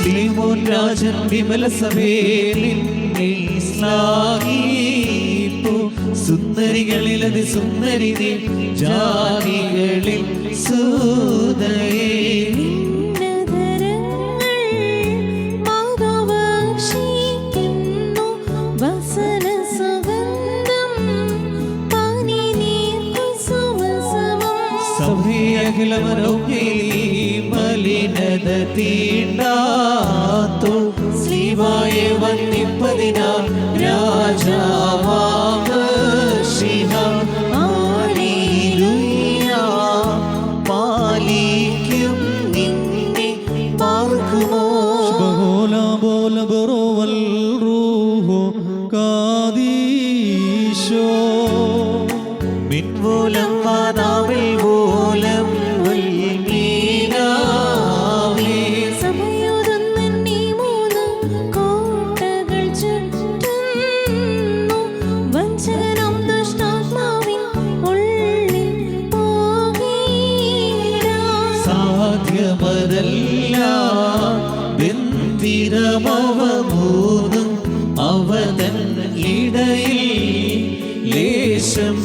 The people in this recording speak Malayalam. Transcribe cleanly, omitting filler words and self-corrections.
ശ്രീമോൻ രാജൻ വിമല സഭേലിൻ ശ്ലാഘിപ്പു സുന്ദരികളിൽ അതി സുന്ദരി നീ ജാതികളിൽ സുതയേ മലിനത തീണ്ടാത്തു ശ്രീവായെ വന്നിപ്പതിനാം രാജാവാക പാലിക്കും നിന്നെ പാർക്കുമോ ബോല ബറോവൽ റൂഹോ കാദീശോ മിൻവോലം വാദാവിൽ വോലം അവതൻ ഇടയിൽ ലേശം